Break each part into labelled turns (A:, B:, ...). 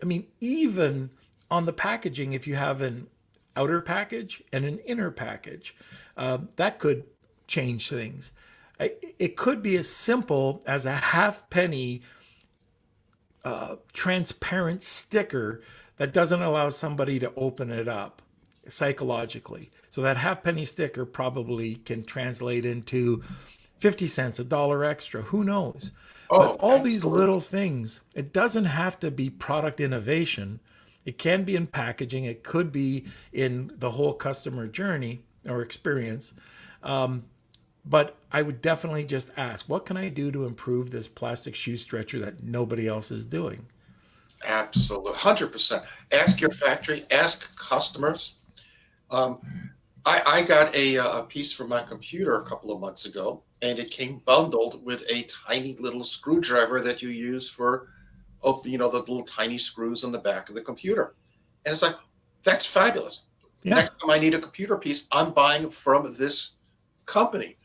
A: I mean, even on the packaging, if you have an outer package and an inner package, that could change things. It could be as simple as a half penny transparent sticker that doesn't allow somebody to open it up psychologically. So that half penny sticker probably can translate into 50 cents, a dollar extra, who knows? But
B: Oh,
A: all these
B: absolutely.
A: little things, it doesn't have to be product innovation. It can be in packaging, it could be in the whole customer journey or experience. But I would definitely just ask, what can I do to improve this plastic shoe stretcher that nobody else is doing?
B: Absolutely. 100%. Ask your factory, ask customers. Um, I got a piece for my computer a couple of months ago, and it came bundled with a tiny little screwdriver that you use for, the little tiny screws on the back of the computer. And it's like, that's fabulous.
A: Yeah.
B: Next time I need a computer piece, I'm buying from this company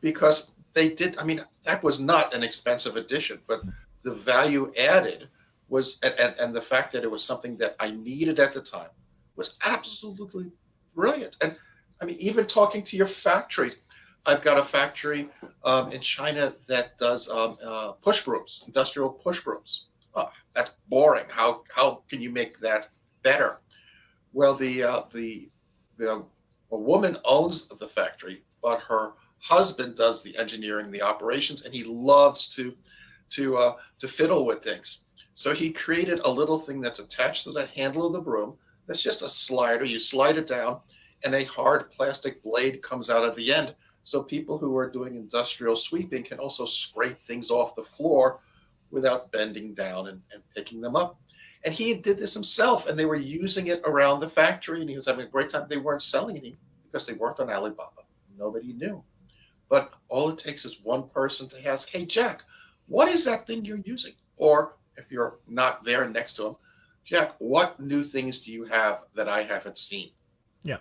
B: because they did. I mean, that was not an expensive addition, but the value added was, and the fact that it was something that I needed at the time was absolutely brilliant. And I mean, even talking to your factories, I've got a factory in China that does push brooms, industrial push brooms. Oh, that's boring. How can you make that better? Well, the a woman owns the factory, but her husband does the engineering, the operations, and he loves to fiddle with things. So he created a little thing that's attached to the handle of the broom. That's just a slider. You slide it down, and a hard plastic blade comes out at the end. So people who are doing industrial sweeping can also scrape things off the floor without bending down and picking them up. And he did this himself, and they were using it around the factory, and he was having a great time. They weren't selling it because they weren't on Alibaba. Nobody knew. But all it takes is one person to ask, "Hey, Jack, what is that thing you're using?" Or if you're not there next to him, "Jack, what new things do you have that I haven't seen?"
A: Yeah.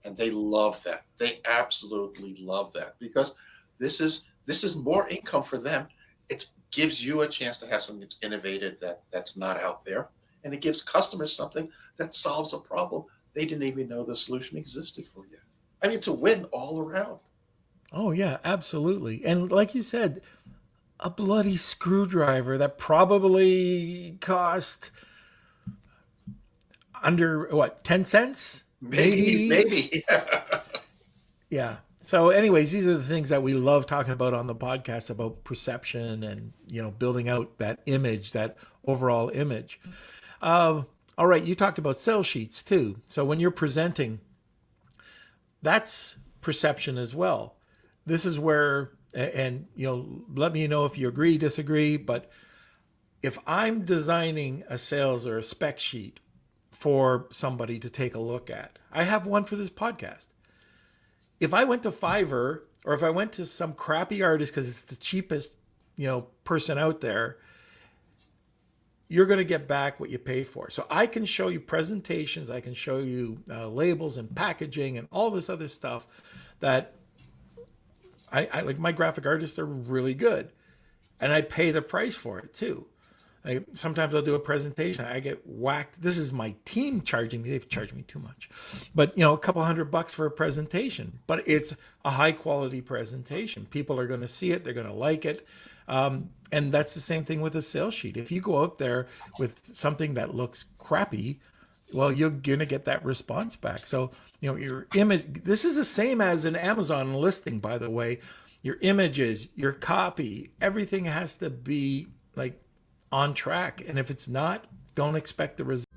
B: And they love that. They absolutely love that because this is more income for them. It gives you a chance to have something that's innovative that's not out there, and it gives customers something that solves a problem they didn't even know the solution existed for yet. I mean, it's a win all around.
A: Oh, yeah, absolutely. And like you said, a bloody screwdriver that probably cost under what, 10 cents?
B: Maybe,
A: Maybe.
B: maybe.
A: Yeah. So anyways, these are the things that we love talking about on the podcast about perception and, building out that image, that overall image. All right, you talked about sales sheets too. So when you're presenting, that's perception as well. This is where, and let me know if you agree, disagree, but if I'm designing a sales or a spec sheet for somebody to take a look at, I have one for this podcast. If I went to Fiverr or if I went to some crappy artist because it's the cheapest, person out there, you're going to get back what you pay for. So I can show you presentations, I can show you labels and packaging and all this other stuff that I like. My graphic artists are really good, and I pay the price for it too. Sometimes I'll do a presentation. I get whacked. This is my team charging me. They charge me too much, but a couple $100 for a presentation. But it's a high quality presentation. People are going to see it. They're going to like it. And that's the same thing with a sales sheet. If you go out there with something that looks crappy, well, you're going to get that response back. So, your image, this is the same as an Amazon listing, by the way. Your images, your copy, everything has to be like on track. And if it's not, don't expect the result.